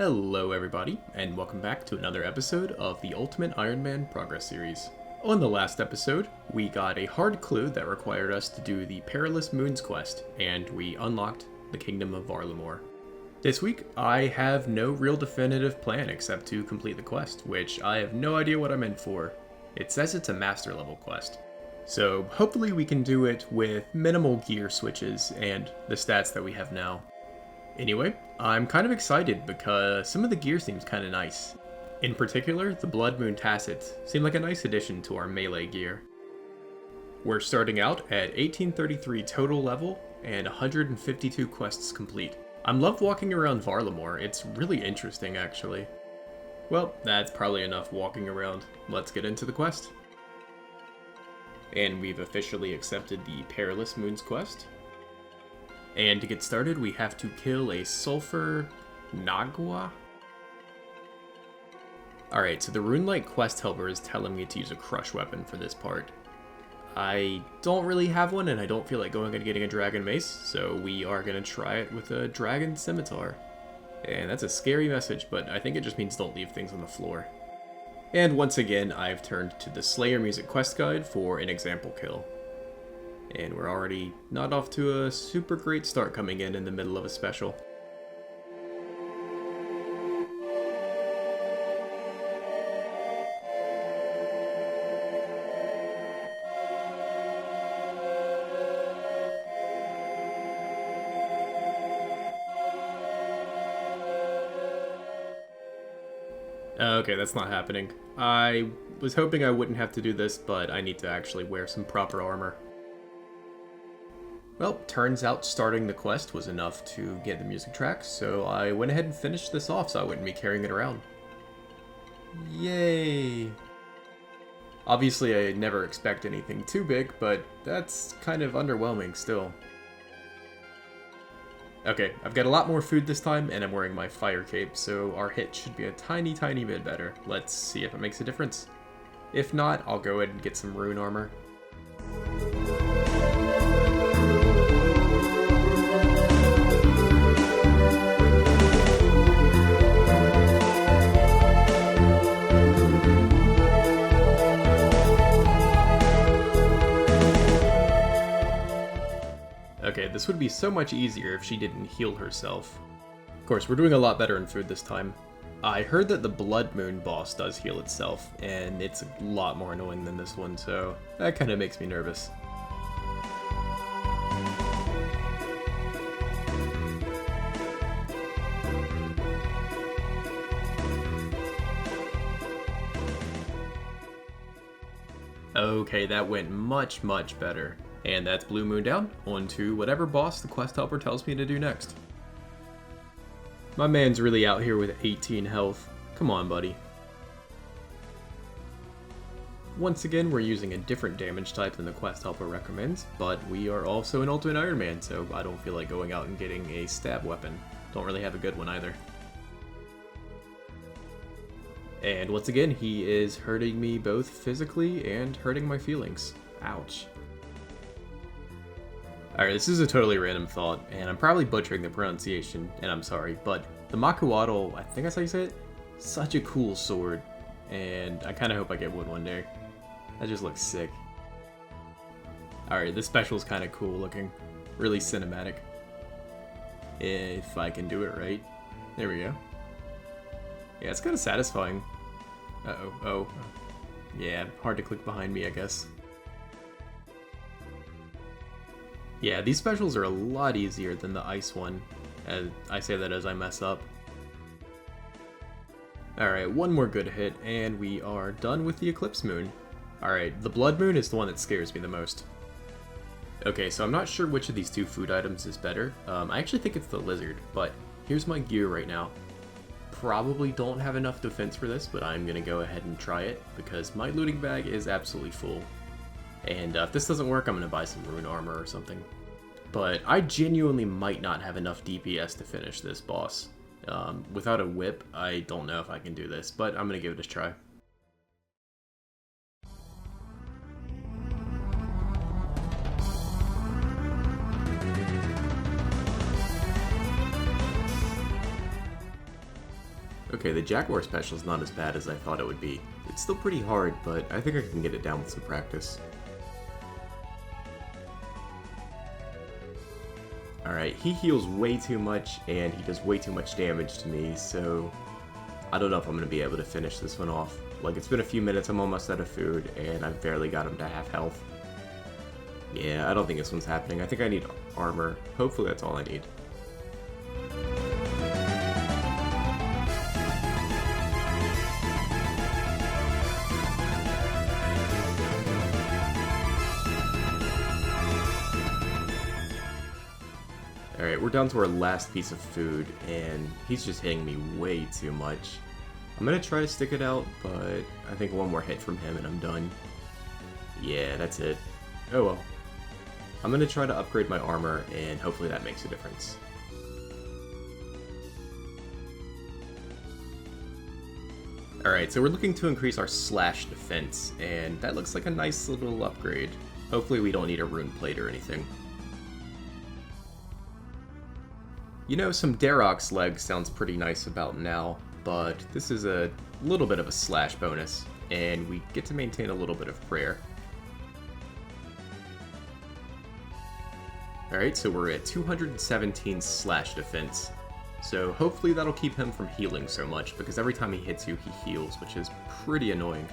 Hello everybody, and welcome back to another episode of the Ultimate Ironman Progress Series. On the last episode, we got a hard clue that required us to do the Perilous Moons quest, and we unlocked the Kingdom of Varlamore. This week, I have no real definitive plan except to complete the quest, which I have no idea what I'm in for. It says it's a master level quest. So hopefully we can do it with minimal gear switches and the stats that we have now. Anyway, I'm kind of excited because some of the gear seems kind of nice. In particular, the Blood Moon Tassets seem like a nice addition to our melee gear. We're starting out at 1833 total level and 152 quests complete. I'm love walking around Varlamore, it's really interesting actually. Well, that's probably enough walking around. Let's get into the quest. And we've officially accepted the Perilous Moons quest. And to get started, we have to kill a Sulfur Nagua. Alright, so the Runelight quest helper is telling me to use a crush weapon for this part. I don't really have one, and I don't feel like going and getting a dragon mace, so we are going to try it with a dragon scimitar. And that's a scary message, but I think it just means don't leave things on the floor. And once again, I've turned to the Slayer Music quest guide for an example kill. And we're already not off to a super great start coming in the middle of a special. Okay, that's not happening. I was hoping I wouldn't have to do this, but I need to actually wear some proper armor. Well, turns out starting the quest was enough to get the music track, so I went ahead and finished this off so I wouldn't be carrying it around. Yay! Obviously I never expect anything too big, but that's kind of underwhelming still. Okay, I've got a lot more food this time, and I'm wearing my fire cape, so our hit should be a tiny bit better. Let's see if it makes a difference. If not, I'll go ahead and get some rune armor. Okay, this would be so much easier if she didn't heal herself. Of course, we're doing a lot better in food this time. I heard that the Blood Moon boss does heal itself, and it's a lot more annoying than this one, so that kind of makes me nervous. Okay, that went much better. And that's Blue Moon down, on to whatever boss the quest helper tells me to do next. My man's really out here with 18 health. Come on, buddy. Once again, we're using a different damage type than the quest helper recommends, but we are also an Ultimate Ironman, so I don't feel like going out and getting a stab weapon. Don't really have a good one either. And once again, he is hurting me both physically and hurting my feelings. Ouch. Alright, this is a totally random thought, and I'm probably butchering the pronunciation, and I'm sorry, but the Makuatl, I think that's how you say it, such a cool sword, and I kind of hope I get one day. That just looks sick. Alright, this special's kind of cool looking, really cinematic. If I can do it right. There we go. Yeah, it's kind of satisfying. Uh-oh, oh. Yeah, hard to click behind me, I guess. Yeah, these specials are a lot easier than the ice one, and I say that as I mess up. Alright, one more good hit, and we are done with the Eclipse Moon. Alright, the Blood Moon is the one that scares me the most. Okay, so I'm not sure which of these two food items is better. I actually think it's the lizard, but here's my gear right now. Probably don't have enough defense for this, but I'm gonna go ahead and try it, because my looting bag is absolutely full. And if this doesn't work, I'm going to buy some rune armor or something. But I genuinely might not have enough DPS to finish this boss. Without a whip, I don't know if I can do this, but I'm going to give it a try. Okay, the Jaguar special is not as bad as I thought it would be. It's still pretty hard, but I think I can get it down with some practice. Alright, he heals way too much, and he does way too much damage to me, so I don't know if I'm going to be able to finish this one off. Like, it's been a few minutes, I'm almost out of food, and I've barely got him to half health. Yeah, I don't think this one's happening. I think I need armor. Hopefully that's all I need. Alright, we're down to our last piece of food, and he's just hitting me way too much. I'm gonna try to stick it out, but I think one more hit from him and I'm done. Yeah, that's it. Oh well. I'm gonna try to upgrade my armor, and hopefully that makes a difference. Alright, so we're looking to increase our slash defense, and that looks like a nice little upgrade. Hopefully we don't need a rune plate or anything. You know, some Darok's legs sounds pretty nice about now, but this is a little bit of a slash bonus, and we get to maintain a little bit of prayer. Alright, so we're at 217 slash defense, so hopefully that'll keep him from healing so much, because every time he hits you, he heals, which is pretty annoying.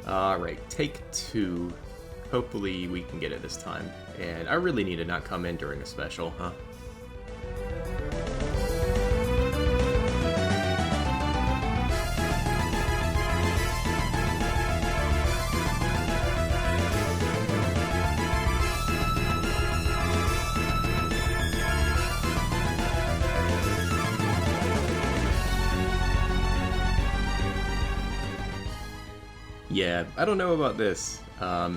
Alright, take 2. Hopefully we can get it this time. And I really need to not come in during a special, huh? Yeah, I don't know about this.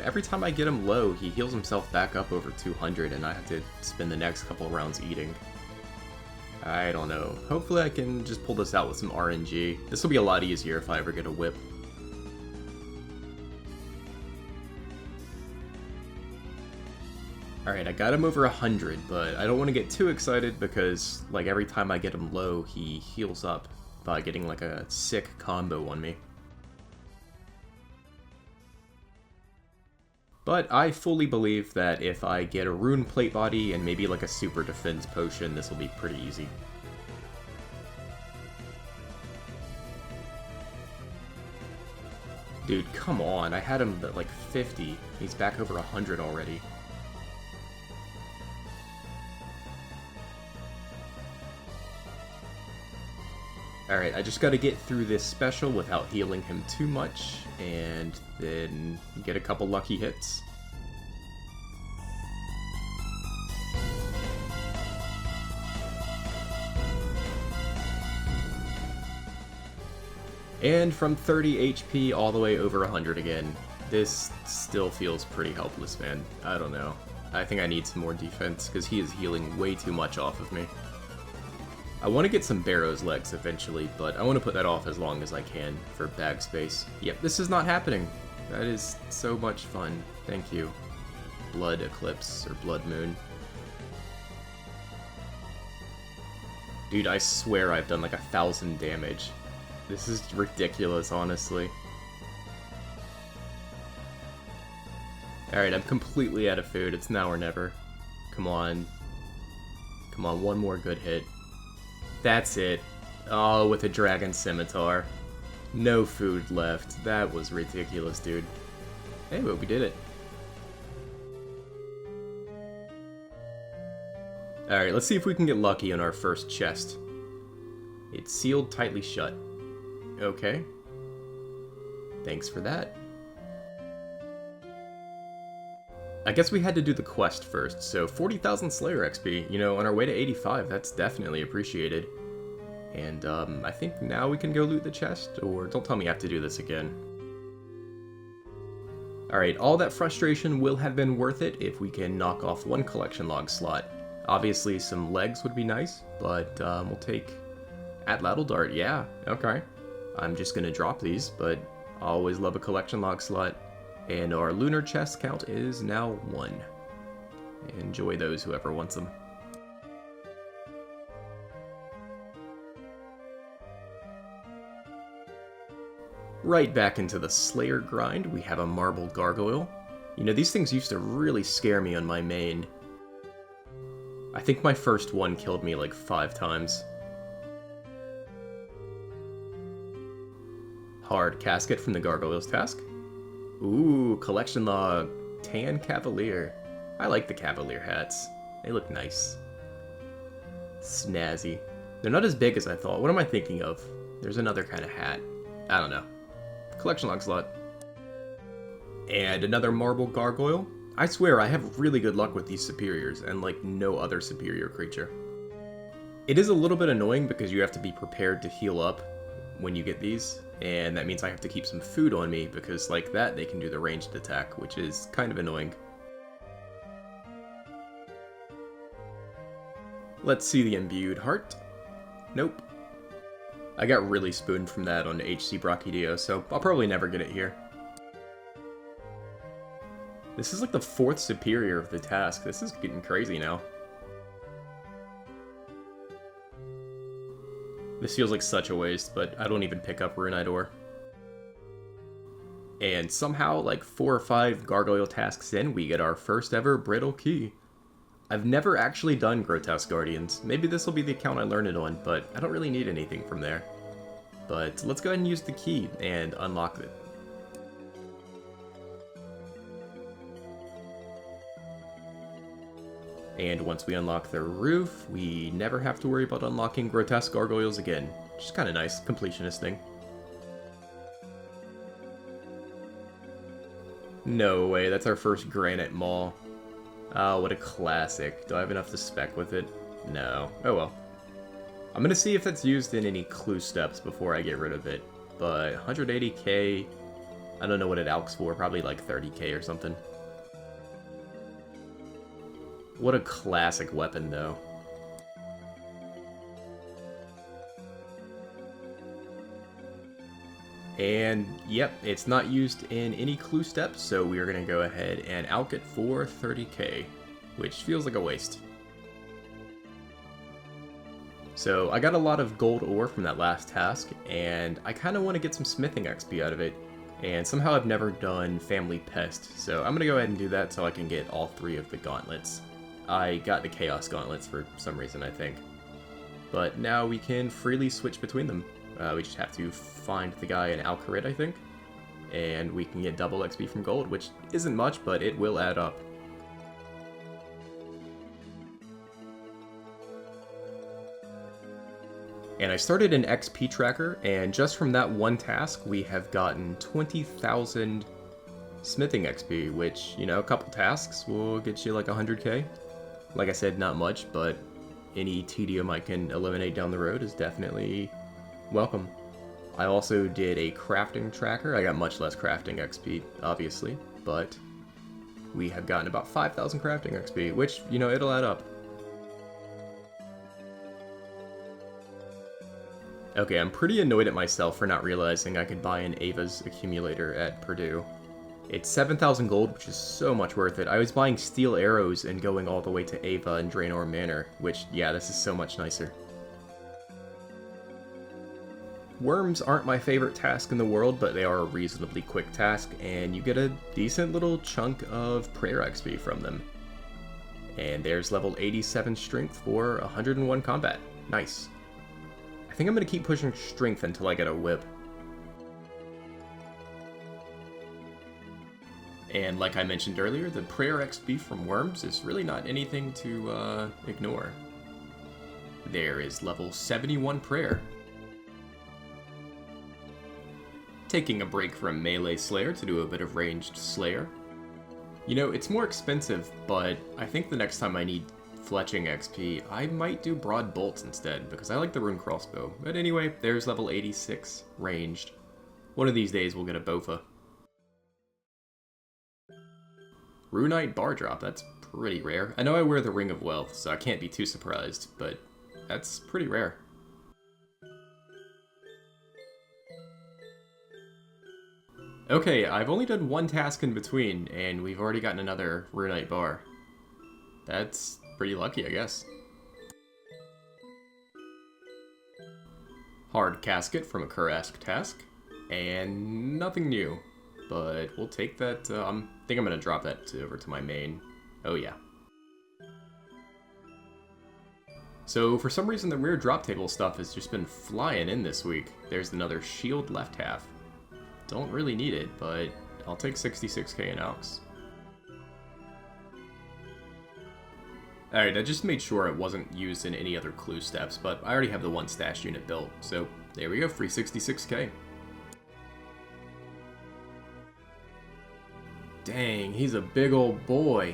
Every time I get him low, he heals himself back up over 200, and I have to spend the next couple of rounds eating. I don't know. Hopefully I can just pull this out with some RNG. This will be a lot easier if I ever get a whip. Alright, I got him over 100, but I don't want to get too excited because, like, every time I get him low, he heals up by getting, like, a sick combo on me. But I fully believe that if I get a rune plate body and maybe like a super defense potion, this will be pretty easy. Dude, come on, I had him at like 50. He's back over 100 already. Alright, I just gotta get through this special without healing him too much, and then get a couple lucky hits. And from 30 HP all the way over 100 again. This still feels pretty helpless, man. I don't know. I think I need some more defense, because he is healing way too much off of me. I want to get some Barrow's legs eventually, but I want to put that off as long as I can for bag space. Yep, this is not happening. That is so much fun. Thank you. Blood Eclipse, or Blood Moon. Dude, I swear I've done like 1,000 damage. This is ridiculous, honestly. Alright, I'm completely out of food. It's now or never. Come on. Come on, one more good hit. That's it. Oh, with a Dragon Scimitar. No food left. That was ridiculous, dude. Hey, but we did it. Alright, let's see if we can get lucky on our first chest. It's sealed tightly shut. Okay. Thanks for that. I guess we had to do the quest first, so 40,000 Slayer XP. You know, on our way to 85, that's definitely appreciated. And, I think now we can go loot the chest, or don't tell me I have to do this again. Alright, all that frustration will have been worth it if we can knock off one collection log slot. Obviously, some legs would be nice, but, we'll take Atlatl Dart, yeah, okay. I'm just gonna drop these, but I always love a collection log slot. And our lunar chest count is now 1. Enjoy those, whoever wants them. right back into the Slayer grind. We have a Marble Gargoyle. You know, these things used to really scare me on my main. I think my first one killed me like 5 times. Hard Casket from the Gargoyle's Task. Ooh, Collection Log. Tan Cavalier. I like the Cavalier hats. They look nice. Snazzy. They're not as big as I thought. What am I thinking of? There's another kind of hat. I don't know. Collection Log slot. And another Marble Gargoyle. I swear I have really good luck with these superiors, and like no other superior creature. It is a little bit annoying because you have to be prepared to heal up when you get these, and that means I have to keep some food on me because like that they can do the ranged attack, which is kind of annoying. Let's see the Imbued Heart. Nope. I got really spooned from that on HC Brachy, so I'll probably never get it here. This is like the 4th superior of the task. This is getting crazy now. This feels like such a waste, but I don't even pick up Runite Ore. And somehow, like 4 or 5 Gargoyle tasks in, we get our first ever Brittle Key. I've never actually done Grotesque Guardians. Maybe this will be the account I learn it on, but I don't really need anything from there. But let's go ahead and use the key and unlock it. And once we unlock the roof, we never have to worry about unlocking Grotesque Gargoyles again. Which is kind of nice, completionist thing. No way, that's our first Granite Maw. Oh, what a classic. Do I have enough to spec with it? No. Oh well. I'm gonna see if that's used in any clue steps before I get rid of it. But 180k, I don't know what it alks for, probably like 30k or something. What a classic weapon, though. And, yep, it's not used in any clue steps, so we are going to go ahead and alk it for 30k, which feels like a waste. So, I got a lot of gold ore from that last task, and I kind of want to get some smithing XP out of it. And somehow I've never done Family Pest, so I'm going to go ahead and do that so I can get all 3 of the gauntlets. I got the Chaos Gauntlets for some reason, I think. But now we can freely switch between them. We just have to find the guy in Alcarid, I think. And we can get double XP from gold, which isn't much, but it will add up. And I started an XP tracker, and just from that one task, we have gotten 20,000 smithing XP, which, you know, a couple tasks will get you like 100k. Like I said, not much, but any tedium I can eliminate down the road is definitely welcome. I also did a crafting tracker. I got much less crafting XP, obviously, but we have gotten about 5,000 crafting XP, which, you know, it'll add up. Okay, I'm pretty annoyed at myself for not realizing I could buy an Ava's accumulator at Purdue. It's 7,000 gold, which is so much worth it. I was buying steel arrows and going all the way to Ava and Draenor Manor, which, yeah, this is so much nicer. Worms aren't my favorite task in the world, but they are a reasonably quick task, and you get a decent little chunk of prayer XP from them. And there's level 87 strength for 101 combat. Nice. I think I'm going to keep pushing strength until I get a whip. And like I mentioned earlier, the prayer XP from Worms is really not anything to ignore. There is level 71 prayer. Taking a break from Melee Slayer to do a bit of ranged Slayer. You know, it's more expensive, but I think the next time I need fletching XP, I might do Broad Bolts instead, because I like the Rune Crossbow. But anyway, there's level 86, ranged. One of these days we'll get a Bofa. Runite Bar Drop, that's pretty rare. I know I wear the Ring of Wealth, so I can't be too surprised, but that's pretty rare. Okay, I've only done one task in between, and we've already gotten another Runite Bar. That's pretty lucky, I guess. Hard Casket from a Kurask task. And nothing new. But we'll take that. I think I'm going to drop that over to my main. Oh yeah. So for some reason the rare drop table stuff has just been flying in this week. There's another shield left half. Don't really need it, but I'll take 66k in Alks. Alright, I just made sure it wasn't used in any other clue steps, but I already have the one stash unit built, so there we go, free 66k. Dang, he's a big old boy.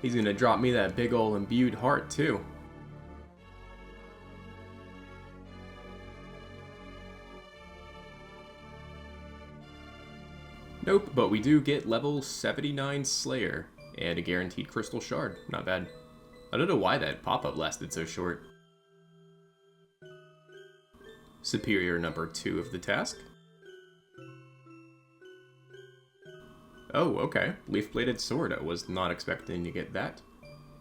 He's gonna drop me that big old imbued heart, too. Nope, but we do get level 79 Slayer, and a guaranteed Crystal Shard. Not bad. I don't know why that pop-up lasted so short. Superior number 2 of the task. Oh, okay. Leaf-bladed sword. I was not expecting to get that.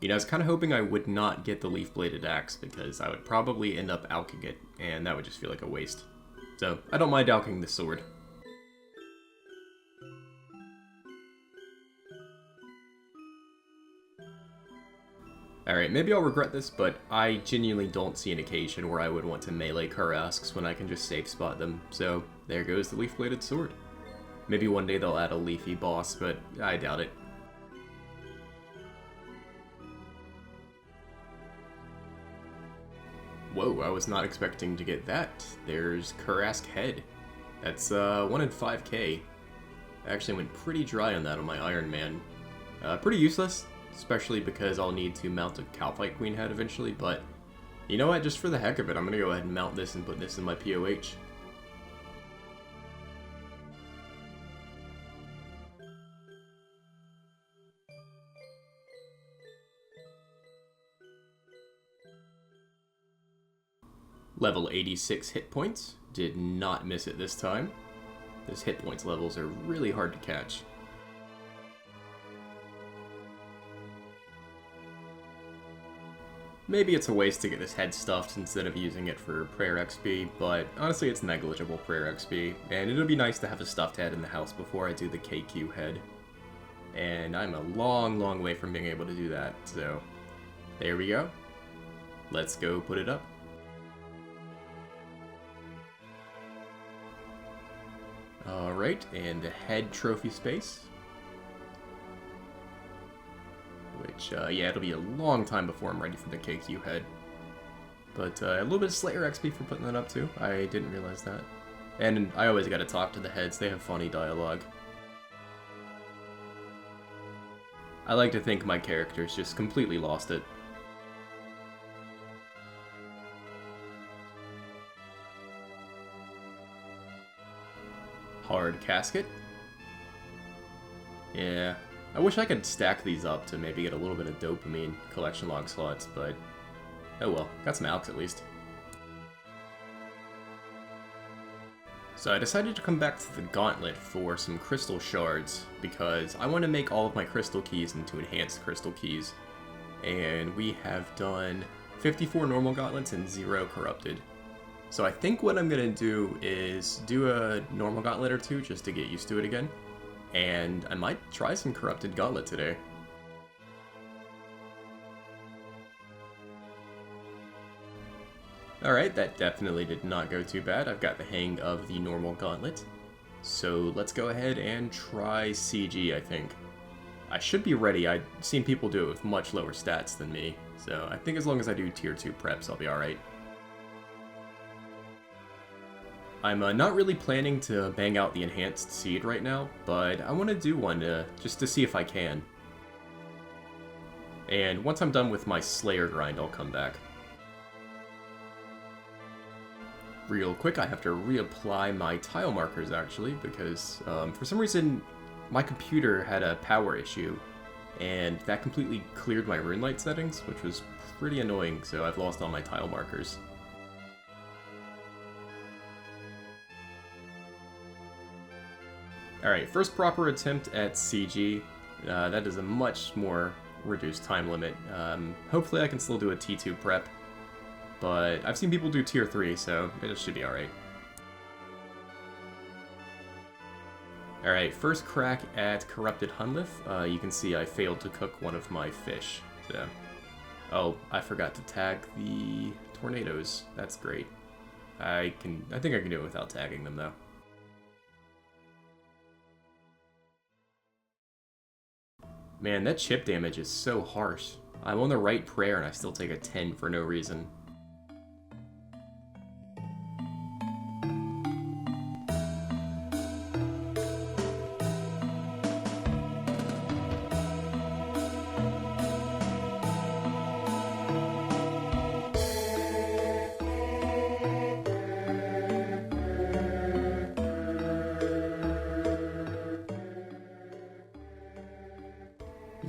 You know, I was kind of hoping I would not get the leaf-bladed axe, because I would probably end up alching it, and that would just feel like a waste. So, I don't mind alching the sword. Alright, maybe I'll regret this, but I genuinely don't see an occasion where I would want to melee Karasks when I can just safe spot them, so there goes the leaf-bladed sword. Maybe one day they'll add a leafy boss, but I doubt it. Whoa, I was not expecting to get that. There's Karask Head. That's 1 in 5k. I actually went pretty dry on that on my Ironman. Pretty useless, especially because I'll need to mount a Calphite Queen head eventually, but you know what, just for the heck of it, I'm gonna go ahead and mount this and put this in my POH. Level 86 hit points. Did not miss it this time. Those hit points levels are really hard to catch. Maybe it's a waste to get this head stuffed instead of using it for prayer XP, but honestly it's negligible prayer XP, and it'll be nice to have a stuffed head in the house before I do the KQ head. And I'm a long, long way from being able to do that, so there we go. Let's go put it up. Alright, and the head trophy space. Which, yeah, it'll be a long time before I'm ready for the KQ head. But a little bit of Slayer XP for putting that up too. I didn't realize that. And I always gotta talk to the heads, they have funny dialogue. I like to think my character's just completely lost it. Hard casket. Yeah, I wish I could stack these up to maybe get a little bit of dopamine collection log slots, but oh well, got some alks at least. So I decided to come back to the Gauntlet for some crystal shards, because I want to make all of my crystal keys into enhanced crystal keys. And we have done 54 normal gauntlets and 0 corrupted. So I think what I'm going to do is do a normal gauntlet or 2 just to get used to it again. And I might try some Corrupted Gauntlet today. Alright, that definitely did not go too bad. I've got the hang of the normal gauntlet. So let's go ahead and try CG, I think. I should be ready. I've seen people do it with much lower stats than me. So I think as long as I do tier 2 preps, I'll be alright. I'm not really planning to bang out the enhanced seed right now, but I want to do one just to see if I can. And once I'm done with my Slayer grind, I'll come back. Real quick, I have to reapply my tile markers actually, because for some reason my computer had a power issue, and that completely cleared my runelight settings, which was pretty annoying, so I've lost all my tile markers. Alright, first proper attempt at CG. That is a much more reduced time limit. Hopefully I can still do a T2 prep, but I've seen people do tier 3, so it should be alright. Alright, first crack at Corrupted Gauntlet. You can see I failed to cook one of my fish. So. Oh, I forgot to tag the tornadoes. That's great. I think I can do it without tagging them, though. Man, that chip damage is so harsh. I'm on the right prayer and I still take a 10 for no reason.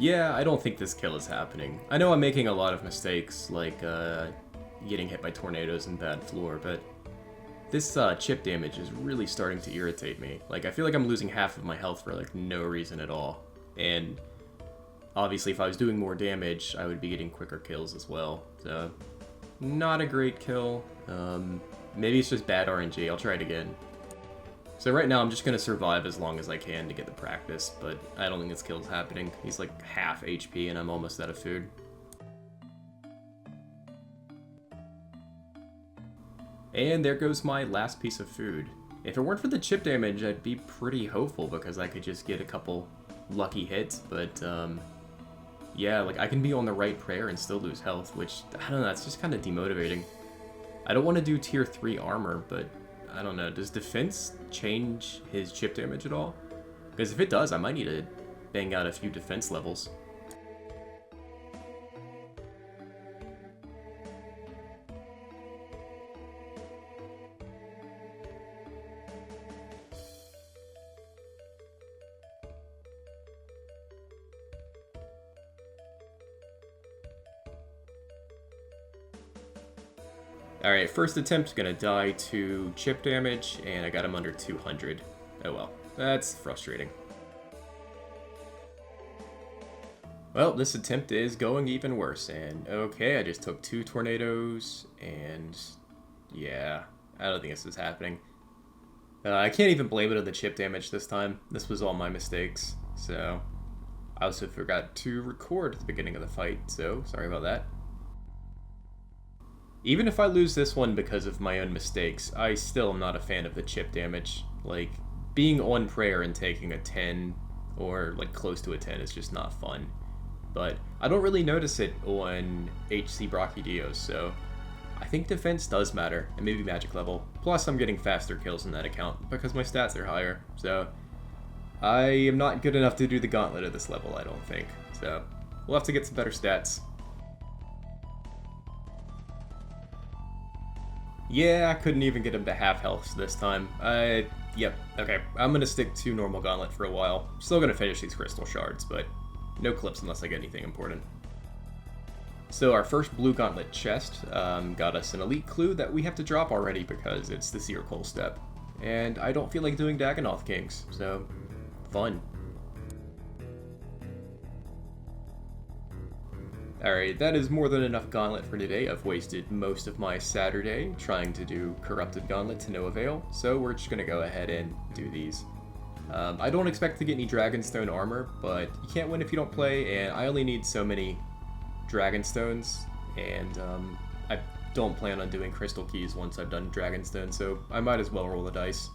Yeah, I don't think this kill is happening. I know I'm making a lot of mistakes, like getting hit by tornadoes and bad floor, but this chip damage is really starting to irritate me. Like, I feel like I'm losing half of my health for, like, no reason at all. And obviously, if I was doing more damage, I would be getting quicker kills as well. So, not a great kill. Maybe it's just bad RNG. I'll try it again. So right now I'm just going to survive as long as I can to get the practice, but I don't think this kill is happening. He's like half HP and I'm almost out of food. And there goes my last piece of food. If it weren't for the chip damage, I'd be pretty hopeful because I could just get a couple lucky hits, but yeah, like I can be on the right prayer and still lose health, which, I don't know, it's just kind of demotivating. I don't want to do tier 3 armor, but I don't know, does defense change his chip damage at all? Because if it does, I might need to bang out a few defense levels. Alright, first attempt, gonna die to chip damage, and I got him under 200. Oh well, that's frustrating. Well, this attempt is going even worse, and okay, I just took 2 tornadoes, and yeah, I don't think this is happening. I can't even blame it on the chip damage this time. This was all my mistakes, so I also forgot to record at the beginning of the fight, so sorry about that. Even if I lose this one because of my own mistakes, I still am not a fan of the chip damage. Like, being on prayer and taking a 10, or like close to a 10, is just not fun. But I don't really notice it on UIMBrachy Dios, so I think defense does matter, and maybe magic level. Plus, I'm getting faster kills in that account, because my stats are higher, so I am not good enough to do the gauntlet at this level, I don't think. So, we'll have to get some better stats. Yeah, I couldn't even get him to half health this time. Yep, okay. I'm gonna stick to normal gauntlet for a while. Still gonna finish these crystal shards, but no clips unless I get anything important. So our first blue gauntlet chest got us an elite clue that we have to drop already because it's the Seer Coal step. And I don't feel like doing Dagonoth Kings, so fun. Alright, that is more than enough gauntlet for today. I've wasted most of my Saturday trying to do Corrupted Gauntlet to no avail, so we're just going to go ahead and do these. I don't expect to get any Dragonstone armor, but you can't win if you don't play, and I only need so many Dragonstones, and I don't plan on doing Crystal Keys once I've done Dragonstone, so I might as well roll the dice.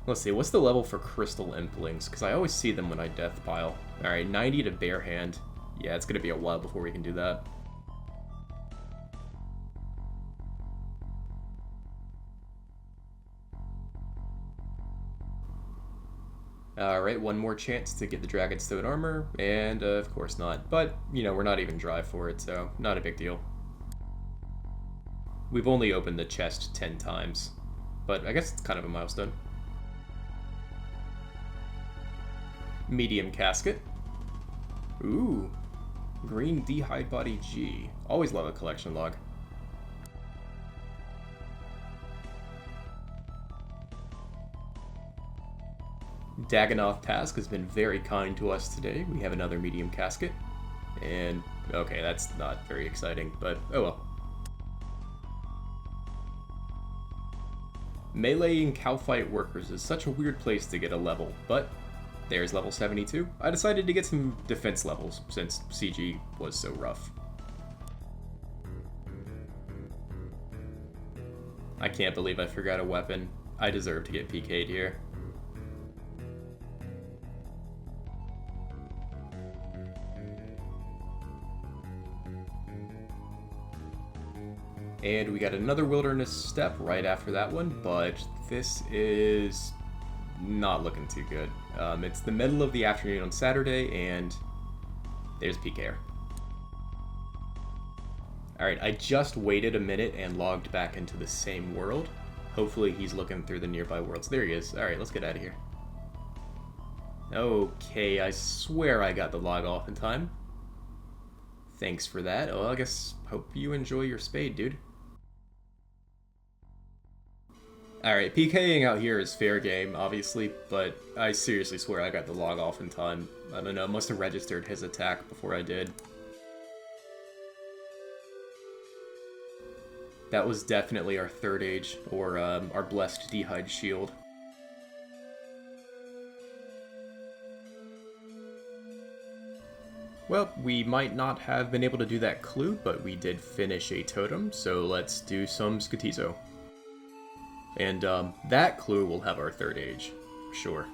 Let's see, what's the level for Crystal Implings? Because I always see them when I death pile. Alright, 90 to Bare Hand. Yeah, it's going to be a while before we can do that. Alright, one more chance to get the Dragonstone armor, and of course not. But, you know, we're not even dry for it, so not a big deal. We've only opened the chest 10 times, but I guess it's kind of a milestone. Medium casket. Ooh. Green D'hide Body G. Always love a collection log. Dagonoth Task has been very kind to us today. We have another medium casket. And, okay, that's not very exciting, but oh well. Meleeing cowfight workers is such a weird place to get a level, but there's level 72. I decided to get some defense levels, since CG was so rough. I can't believe I forgot a weapon. I deserve to get PK'd here. And we got another wilderness step right after that one, but this is not looking too good. It's the middle of the afternoon on Saturday, and there's PKR. Alright, I just waited a minute and logged back into the same world. Hopefully he's looking through the nearby worlds. There he is. Alright, let's get out of here. Okay, I swear I got the log off in time. Thanks for that. Oh, I guess, hope you enjoy your spade, dude. Alright, PKing out here is fair game, obviously, but I seriously swear I got the log off in time. I don't know, must have registered his attack before I did. That was definitely our third age, or our blessed D'hide shield. Well, we might not have been able to do that clue, but we did finish a totem, so let's do some Skatizo. And that clue will have our third age, for sure.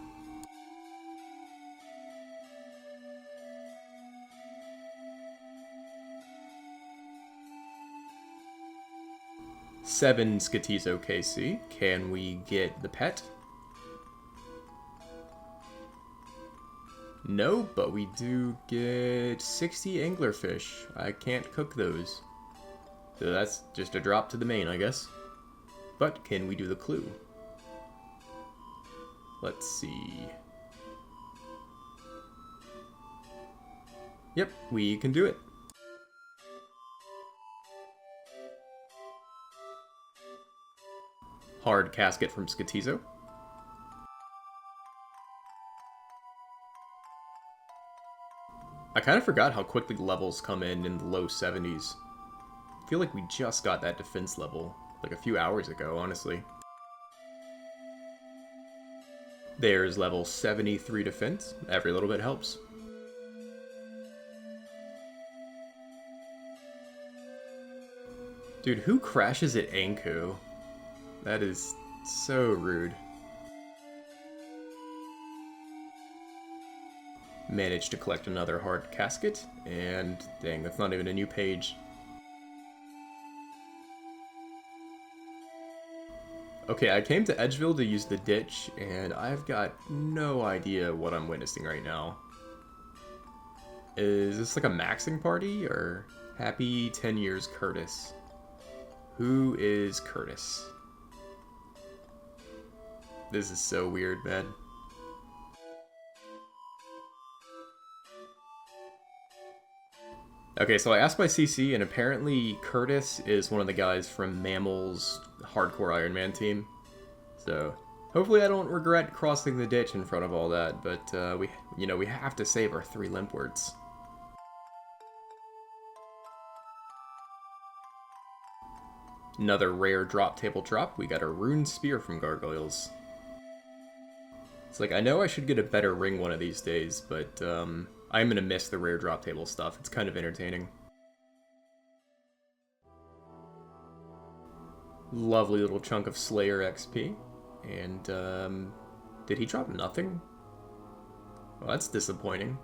Seven Skatizo KC. Can we get the pet? No, but we do get 60 anglerfish. I can't cook those. So that's just a drop to the main, I guess. But can we do the clue? Let's see. Yep, we can do it. Hard casket from Skatizo. I kind of forgot how quickly levels come in the low 70s. I feel like we just got that defense level like a few hours ago, honestly. There's level 73 defense. Every little bit helps. Dude, who crashes at Anko? That is so rude. Managed to collect another hard casket, and dang, that's not even a new page. Okay, I came to Edgeville to use the ditch, and I've got no idea what I'm witnessing right now. Is this like a maxing party, or happy 10 years Curtis? Who is Curtis? This is so weird, man. Okay, so I asked my CC, and apparently Curtis is one of the guys from Mammal's hardcore Ironman team. So hopefully I don't regret crossing the ditch in front of all that, but we have to save our 3 limpworts. Another rare drop table drop. We got a rune spear from Gargoyles. It's like, I know I should get a better ring one of these days, but I'm gonna miss the rare drop table stuff. It's kind of entertaining. Lovely little chunk of Slayer XP. And, did he drop nothing? Well, that's disappointing.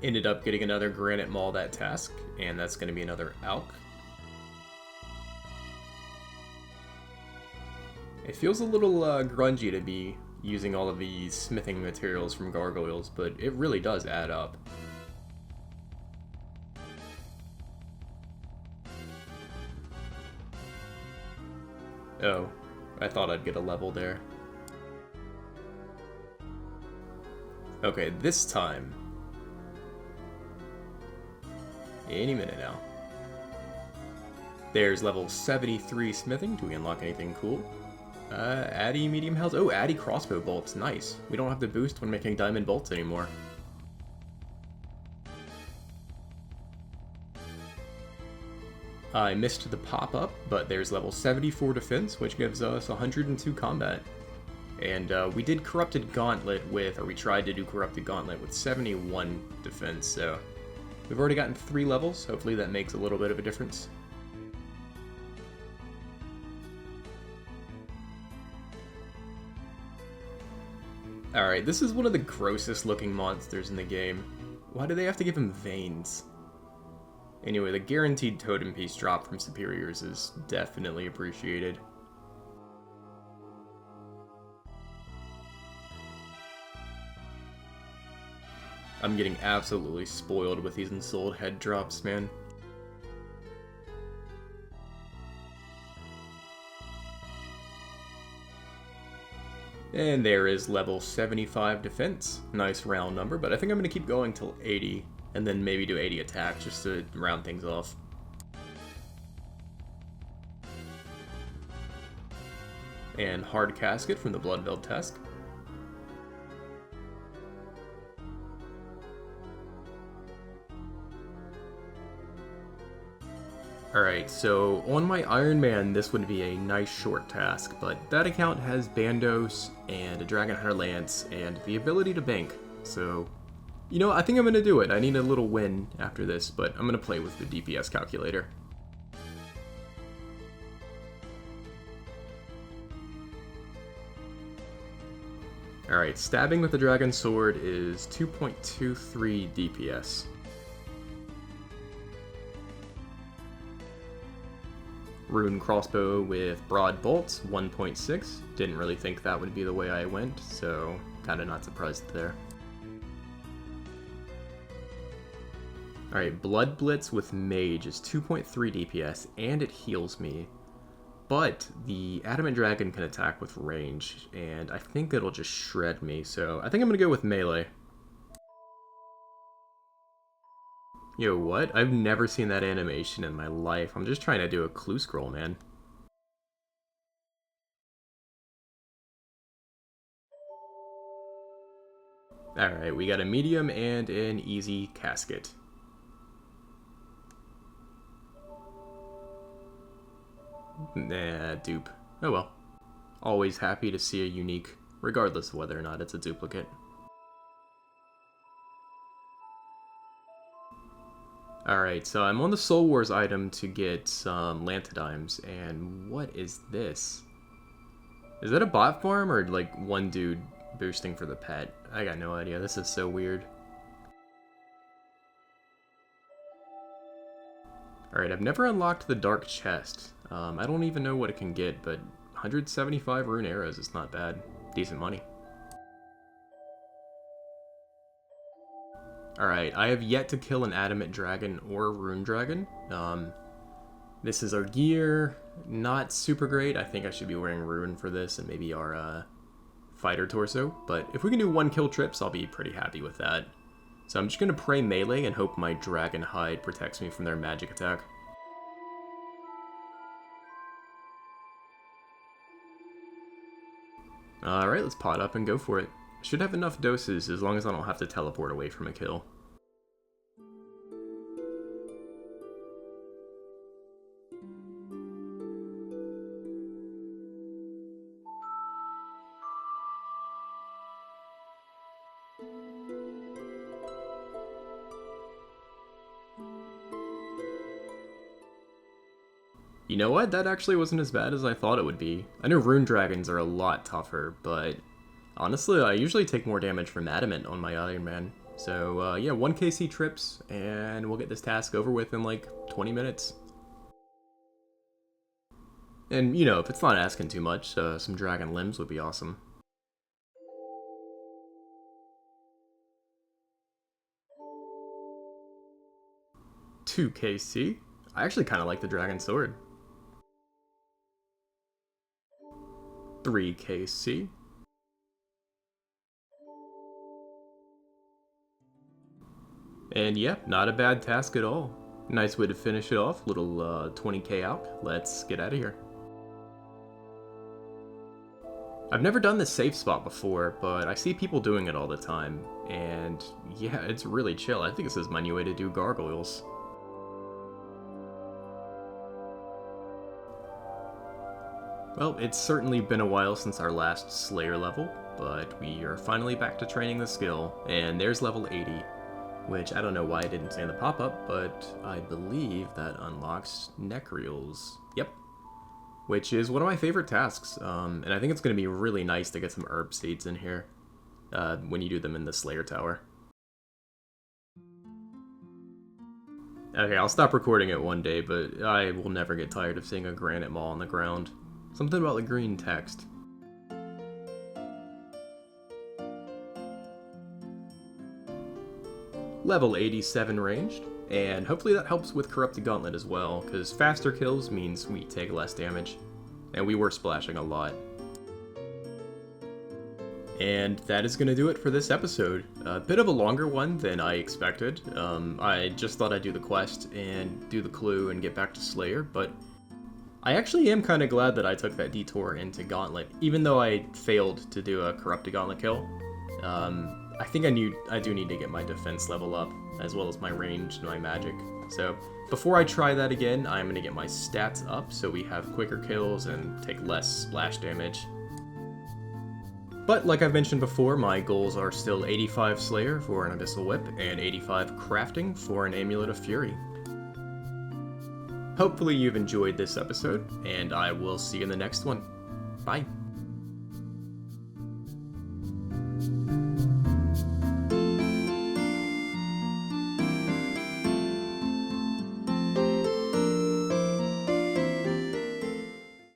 Ended up getting another Granite Maul that task, and that's gonna be another Alk. It feels a little grungy to be using all of these smithing materials from Gargoyles, but it really does add up. Oh, I thought I'd get a level there. Okay, this time. Any minute now. There's level 73 smithing. Do we unlock anything cool? Addy medium health. Oh, Addy crossbow bolts. Nice. We don't have to boost when making diamond bolts anymore. I missed the pop-up, but there's level 74 defense, which gives us 102 combat. And we did Corrupted Gauntlet or we tried to do Corrupted Gauntlet with 71 defense, so we've already gotten 3 levels. Hopefully that makes a little bit of a difference. Alright, this is one of the grossest looking monsters in the game. Why do they have to give him veins? Anyway, the guaranteed totem piece drop from superiors is definitely appreciated. I'm getting absolutely spoiled with these ensouled head drops, man. And there is level 75 defense. Nice round number, but I think I'm going to keep going till 80, and then maybe do 80 attack just to round things off. And Hard Casket from the Bloodveld Tusk. Alright, so on my Iron Man, this would be a nice short task, but that account has Bandos and a Dragon Hunter Lance and the ability to bank, so you know, I think I'm going to do it. I need a little win after this, but I'm going to play with the DPS calculator. Alright, stabbing with the Dragon Sword is 2.23 DPS. Rune Crossbow with Broad Bolts, 1.6. Didn't really think that would be the way I went, so kinda not surprised there. Alright, Blood Blitz with Mage is 2.3 DPS, and it heals me. But the Adamant Dragon can attack with range, and I think it'll just shred me, so I think I'm gonna go with melee. Yo, what? I've never seen that animation in my life. I'm just trying to do a clue scroll, man. Alright, we got a medium and an easy casket. Nah, dupe. Oh well. Always happy to see a unique, regardless of whether or not it's a duplicate. Alright, so I'm on the Soul Wars item to get some Lantidimes, and what is this? Is that a bot farm, or like one dude boosting for the pet? I got no idea, this is so weird. Alright, I've never unlocked the Dark Chest. I don't even know what it can get, but 175 rune arrows is not bad. Decent money. Alright, I have yet to kill an Adamant Dragon or a Rune Dragon. This is our gear. Not super great. I think I should be wearing Rune for this and maybe our Fighter Torso. But if we can do 1 kill trips, I'll be pretty happy with that. So I'm just going to pray melee and hope my Dragon Hide protects me from their magic attack. Alright, let's pot up and go for it. Should have enough doses as long as I don't have to teleport away from a kill. You know what? That actually wasn't as bad as I thought it would be. I know Rune Dragons are a lot tougher, but honestly, I usually take more damage from Adamant on my Iron Man. So, yeah, 1 KC trips, and we'll get this task over with in like 20 minutes. And, you know, if it's not asking too much, some Dragon Limbs would be awesome. Two KC. I actually kind of like the Dragon Sword. 3 KC. And yeah, not a bad task at all. Nice way to finish it off, little 20k out. Let's get out of here. I've never done this safe spot before, but I see people doing it all the time. And yeah, it's really chill. I think this is my new way to do gargoyles. Well, it's certainly been a while since our last Slayer level, but we are finally back to training the skill, and there's level 80, which I don't know why I didn't say in the pop-up, but I believe that unlocks Necreals. Yep. Which is one of my favorite tasks, and I think it's going to be really nice to get some herb seeds in here when you do them in the Slayer Tower. Okay, I'll stop recording it one day, but I will never get tired of seeing a granite maw on the ground. Something about the green text. Level 87 ranged, and hopefully that helps with Corrupted Gauntlet as well, because faster kills means we take less damage, and we were splashing a lot. And that is going to do it for this episode. A bit of a longer one than I expected. I just thought I'd do the quest and do the clue and get back to Slayer, but I actually am kind of glad that I took that detour into Gauntlet, even though I failed to do a Corrupted Gauntlet kill. I think I do need to get my defense level up, as well as my range and my magic. So before I try that again, I'm going to get my stats up so we have quicker kills and take less splash damage. But like I've mentioned before, my goals are still 85 Slayer for an Abyssal Whip and 85 Crafting for an Amulet of Fury. Hopefully you've enjoyed this episode, and I will see you in the next one. Bye!